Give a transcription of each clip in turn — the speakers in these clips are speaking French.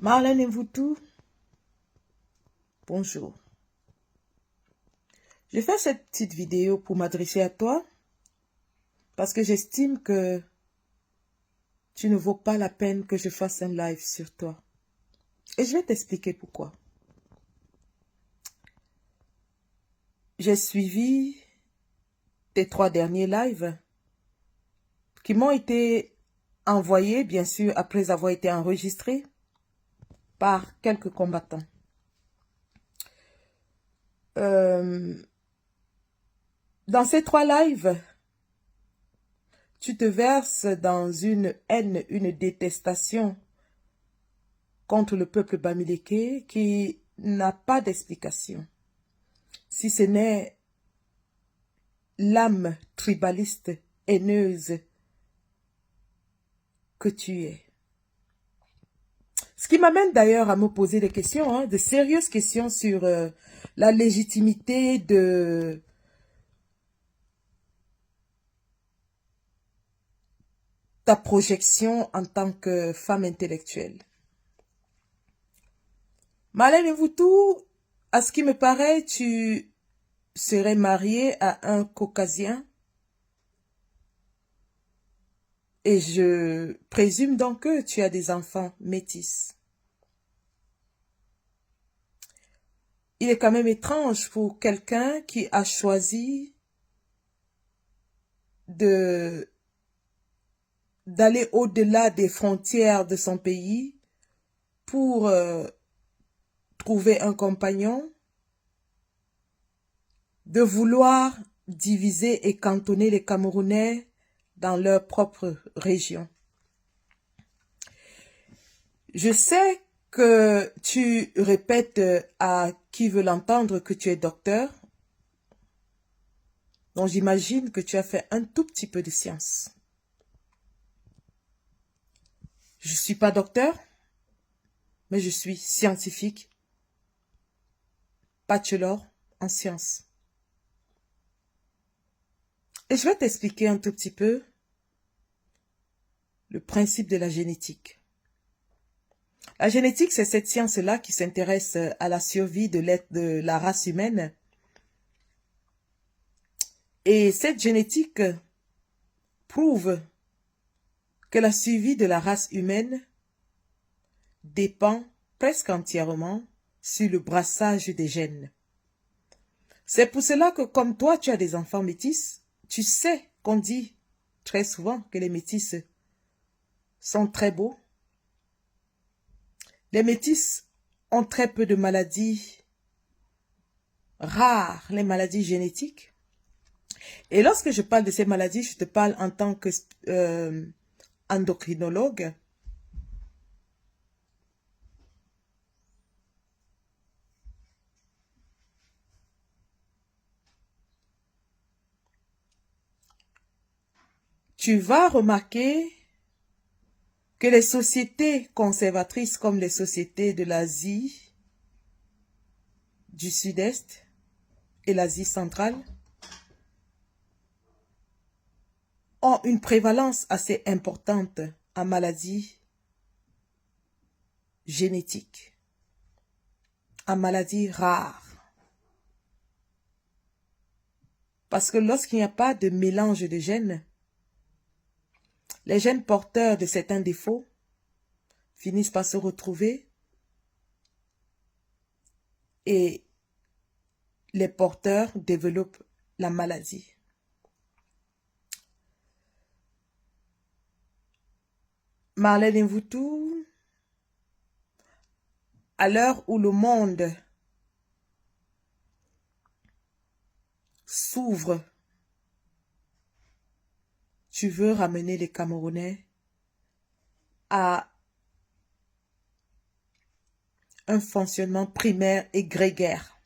Marlène Mvutu, bonjour. Je fais cette petite vidéo pour m'adresser à toi parce que j'estime que tu ne vaux pas la peine que je fasse un live sur toi. Et je vais t'expliquer pourquoi. J'ai suivi tes 3 derniers lives qui m'ont été envoyés, bien sûr, après avoir été enregistrés par quelques combattants. Dans ces 3 lives, tu te verses dans une haine, une détestation contre le peuple bamileke qui n'a pas d'explication. Si ce n'est l'âme tribaliste, haineuse que tu es. Ce qui m'amène d'ailleurs à me poser des questions, de sérieuses questions sur la légitimité de ta projection en tant que femme intellectuelle. Marlène Mvutu, à ce qui me paraît, tu serais mariée à un Caucasien. Et je présume donc que tu as des enfants métis. Il est quand même étrange pour quelqu'un qui a choisi d'aller au-delà des frontières de son pays pour trouver un compagnon, de vouloir diviser et cantonner les Camerounais dans leur propre région. Je sais que tu répètes à qui veut l'entendre que tu es docteur. Donc j'imagine que tu as fait un tout petit peu de science. Je ne suis pas docteur, mais je suis scientifique, bachelor en sciences. Et je vais t'expliquer un tout petit peu le principe de la génétique. La génétique, c'est cette science-là qui s'intéresse à la survie de la race humaine. Et cette génétique prouve que la survie de la race humaine dépend presque entièrement sur le brassage des gènes. C'est pour cela que comme toi, tu as des enfants métis, tu sais qu'on dit très souvent que les métis sont très beaux. Les métis ont très peu de maladies rares, les maladies génétiques. Et lorsque je parle de ces maladies, je te parle en tant que endocrinologue. Tu vas remarquer que les sociétés conservatrices comme les sociétés de l'Asie, du Sud-Est et l'Asie centrale ont une prévalence assez importante en maladies génétiques, en maladies rares. Parce que lorsqu'il n'y a pas de mélange de gènes, les gènes porteurs de certains défauts finissent par se retrouver et les porteurs développent la maladie. Marlène Mvutu, à l'heure où le monde s'ouvre, tu veux ramener les Camerounais à un fonctionnement primaire et grégaire.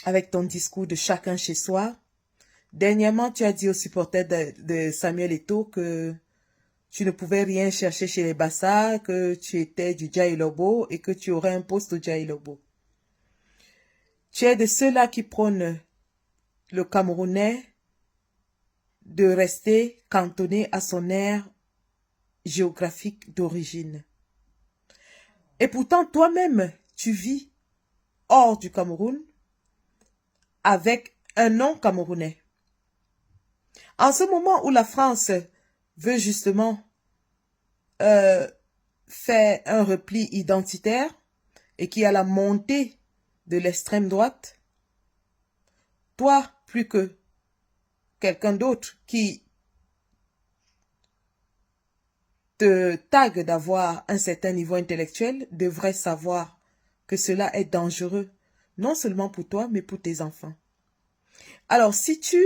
Avec ton discours de chacun chez soi. Dernièrement, tu as dit aux supporters de Samuel Eto'o que tu ne pouvais rien chercher chez les Bassa, que tu étais du Djaïlobo et que tu aurais un poste au Djaïlobo. Tu es de ceux-là qui prônent le Camerounais de rester cantonné à son aire géographique d'origine. Et pourtant, toi-même, tu vis hors du Cameroun avec un nom camerounais. En ce moment où la France veut justement faire un repli identitaire et qu'il y a la montée de l'extrême droite, toi, plus que quelqu'un d'autre qui te tague d'avoir un certain niveau intellectuel, devrait savoir que cela est dangereux, non seulement pour toi, mais pour tes enfants. Alors, si tu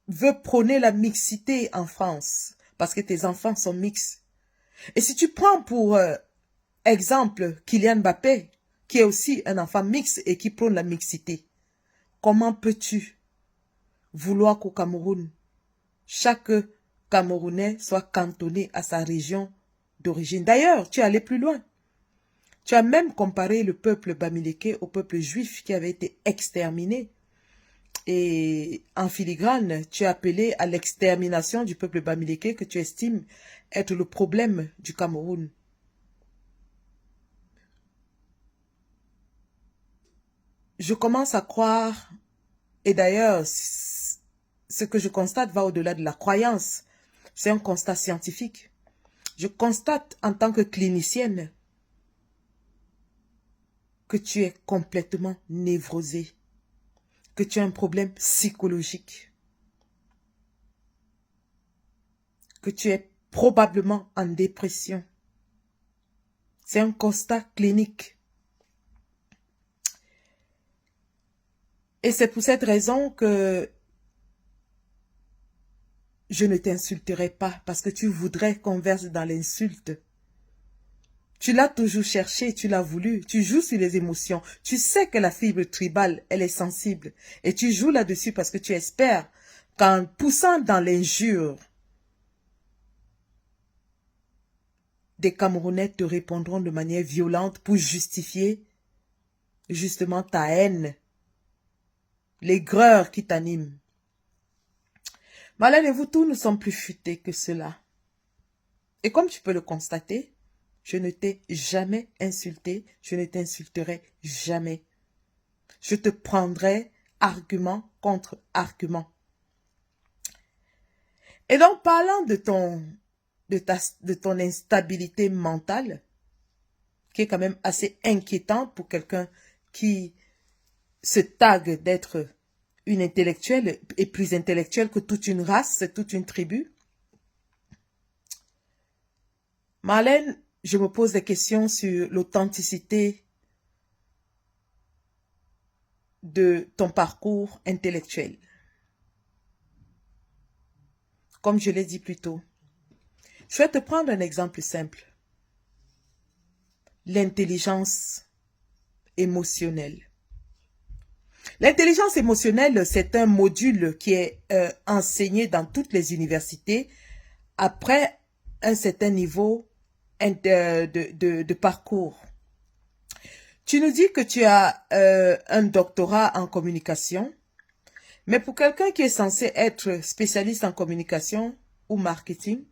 veux prôner la mixité en France, parce que tes enfants sont mixtes, et si tu prends pour exemple Kylian Mbappé, qui est aussi un enfant mixte et qui prône la mixité, comment peux-tu vouloir qu'au Cameroun, chaque Camerounais soit cantonné à sa région d'origine? D'ailleurs, tu es allé plus loin. Tu as même comparé le peuple bamileke au peuple juif qui avait été exterminé. Et en filigrane, tu as appelé à l'extermination du peuple bamileke que tu estimes être le problème du Cameroun. Je commence à croire, et d'ailleurs, ce que je constate va au-delà de la croyance. C'est un constat scientifique. Je constate en tant que clinicienne que tu es complètement névrosée, que tu as un problème psychologique, que tu es probablement en dépression. C'est un constat clinique. Et c'est pour cette raison que je ne t'insulterai pas, parce que tu voudrais qu'on verse dans l'insulte. Tu l'as toujours cherché, tu l'as voulu, tu joues sur les émotions. Tu sais que la fibre tribale, elle est sensible. Et tu joues là-dessus parce que tu espères qu'en poussant dans l'injure, des Camerounais te répondront de manière violente pour justifier justement ta haine, l'aigreur qui t'anime. Malin et vous tous, nous sommes plus futés que cela. Et comme tu peux le constater, je ne t'ai jamais insulté, je ne t'insulterai jamais. Je te prendrai argument contre argument. Et donc, parlant de ton instabilité mentale, qui est quand même assez inquiétante pour quelqu'un qui se tague d'être une intellectuelle et plus intellectuelle que toute une race, toute une tribu. Marlène, je me pose des questions sur l'authenticité de ton parcours intellectuel. Comme je l'ai dit plus tôt, je vais te prendre un exemple simple. L'intelligence émotionnelle. L'intelligence émotionnelle, c'est un module qui est enseigné dans toutes les universités après un certain niveau de parcours. Tu nous dis que tu as un doctorat en communication, mais pour quelqu'un qui est censé être spécialiste en communication ou marketing,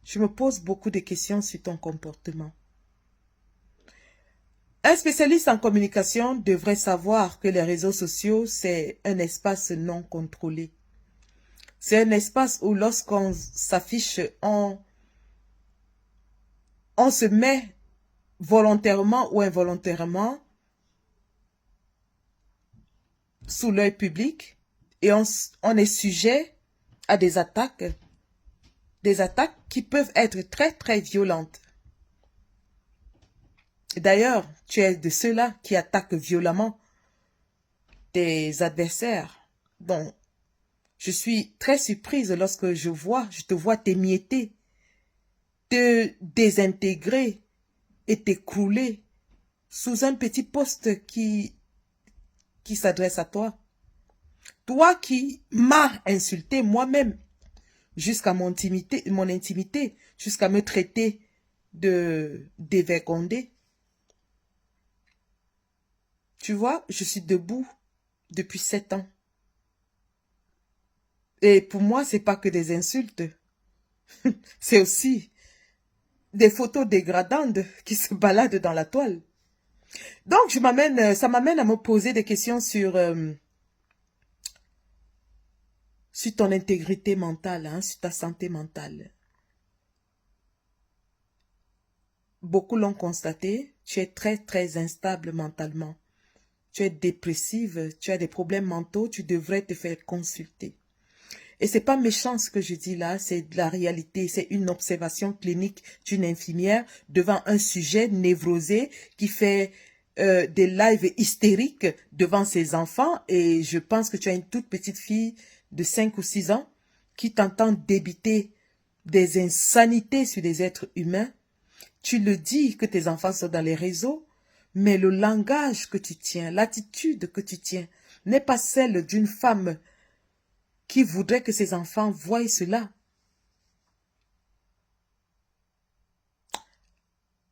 je me pose beaucoup de questions sur ton comportement. Un spécialiste en communication devrait savoir que les réseaux sociaux, c'est un espace non contrôlé. C'est un espace où lorsqu'on s'affiche, on se met volontairement ou involontairement sous l'œil public et on est sujet à des attaques qui peuvent être très très violentes. D'ailleurs, tu es de ceux-là qui attaquent violemment tes adversaires. Donc, je suis très surprise lorsque je te vois t'émietter, te désintégrer et t'écrouler sous un petit poste qui s'adresse à toi. Toi qui m'as insulté moi-même jusqu'à mon intimité, jusqu'à me traiter de dévergondé. Tu vois, je suis debout depuis 7 ans. Et pour moi, c'est pas que des insultes. C'est aussi des photos dégradantes qui se baladent dans la toile. Donc, ça m'amène à me poser des questions sur ton intégrité mentale, hein, sur ta santé mentale. Beaucoup l'ont constaté, tu es très, très instable mentalement. Tu es dépressive, tu as des problèmes mentaux, tu devrais te faire consulter. Et c'est pas méchant ce que je dis là, c'est de la réalité, c'est une observation clinique d'une infirmière devant un sujet névrosé qui fait des lives hystériques devant ses enfants. Et je pense que tu as une toute petite fille de 5 ou 6 ans qui t'entend débiter des insanités sur des êtres humains. Tu le dis que tes enfants sont dans les réseaux, mais le langage que tu tiens, l'attitude que tu tiens, n'est pas celle d'une femme qui voudrait que ses enfants voient cela.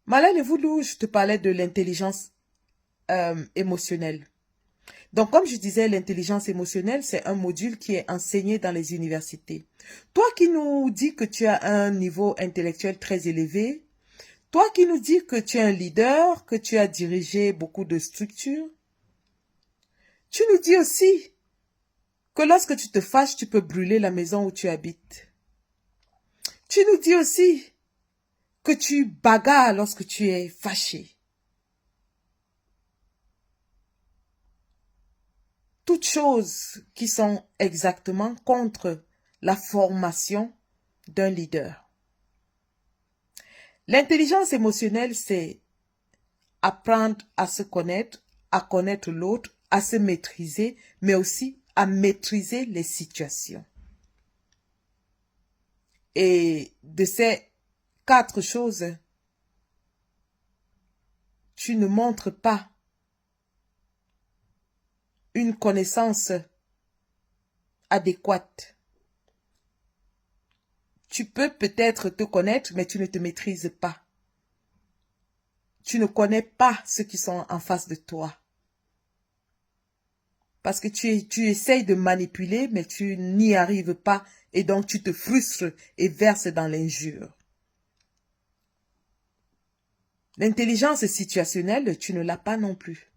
Malène Voulou, je te parlais de l'intelligence émotionnelle. Donc, comme je disais, l'intelligence émotionnelle, c'est un module qui est enseigné dans les universités. Toi qui nous dis que tu as un niveau intellectuel très élevé, toi qui nous dis que tu es un leader, que tu as dirigé beaucoup de structures, tu nous dis aussi que lorsque tu te fâches, tu peux brûler la maison où tu habites. Tu nous dis aussi que tu bagarres lorsque tu es fâché. Toutes choses qui sont exactement contre la formation d'un leader. L'intelligence émotionnelle, c'est apprendre à se connaître, à connaître l'autre, à se maîtriser, mais aussi à maîtriser les situations. Et de ces 4 choses, tu ne montres pas une connaissance adéquate. Tu peux peut-être te connaître, mais tu ne te maîtrises pas. Tu ne connais pas ceux qui sont en face de toi. Parce que tu essayes de manipuler, mais tu n'y arrives pas. Et donc tu te frustres et verses dans l'injure. L'intelligence situationnelle, tu ne l'as pas non plus.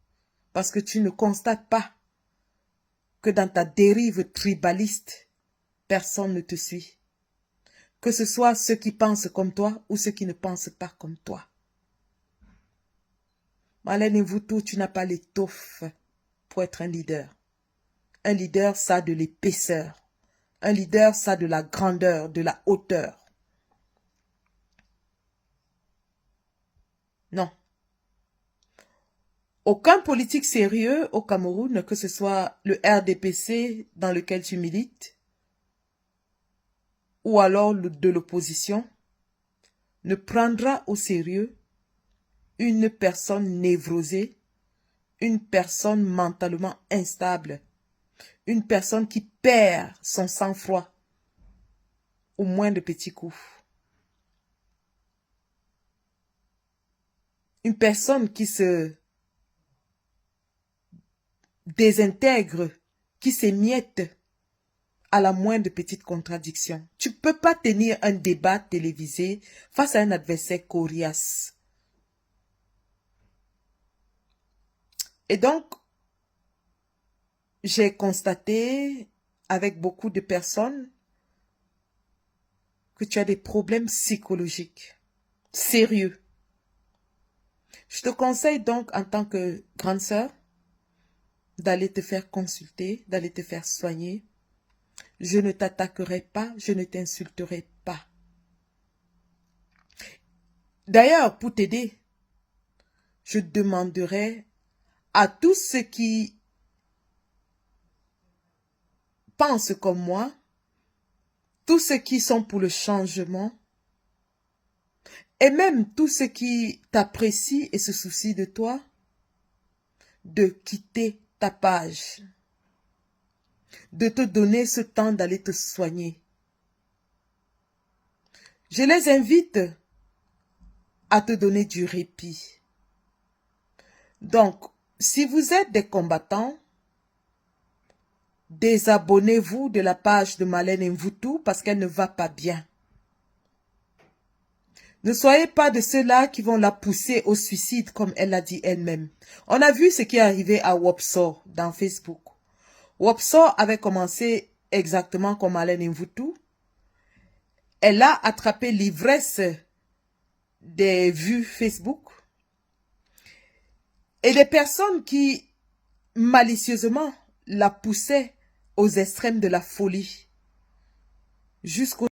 Parce que tu ne constates pas que dans ta dérive tribaliste, personne ne te suit. Que ce soit ceux qui pensent comme toi ou ceux qui ne pensent pas comme toi. Malène Mvutu, tu n'as pas l'étoffe pour être un leader. Un leader, ça a de l'épaisseur. Un leader, ça a de la grandeur, de la hauteur. Non. Aucun politique sérieux au Cameroun, que ce soit le RDPC dans lequel tu milites, ou alors de l'opposition, ne prendra au sérieux une personne névrosée, une personne mentalement instable, une personne qui perd son sang-froid au moindre petit coup. Une personne qui se désintègre, qui s'émiette à la moindre petite contradiction. Tu ne peux pas tenir un débat télévisé face à un adversaire coriace. Et donc, j'ai constaté avec beaucoup de personnes que tu as des problèmes psychologiques sérieux. Je te conseille donc en tant que grande sœur d'aller te faire consulter, d'aller te faire soigner. Je ne t'attaquerai pas, je ne t'insulterai pas. D'ailleurs, pour t'aider, je demanderai à tous ceux qui pensent comme moi, tous ceux qui sont pour le changement, et même tous ceux qui t'apprécient et se soucient de toi, de quitter ta page, de te donner ce temps d'aller te soigner. Je les invite à te donner du répit. Donc, si vous êtes des combattants, désabonnez-vous de la page de Malène Mvutu parce qu'elle ne va pas bien. Ne soyez pas de ceux-là qui vont la pousser au suicide, comme elle l'a dit elle-même. On a vu ce qui est arrivé à Wopsor dans Facebook. Wopsor avait commencé exactement comme Alain Mvoutou. Elle a attrapé l'ivresse des vues Facebook. Et des personnes qui, malicieusement, la poussaient aux extrêmes de la folie. Jusqu'au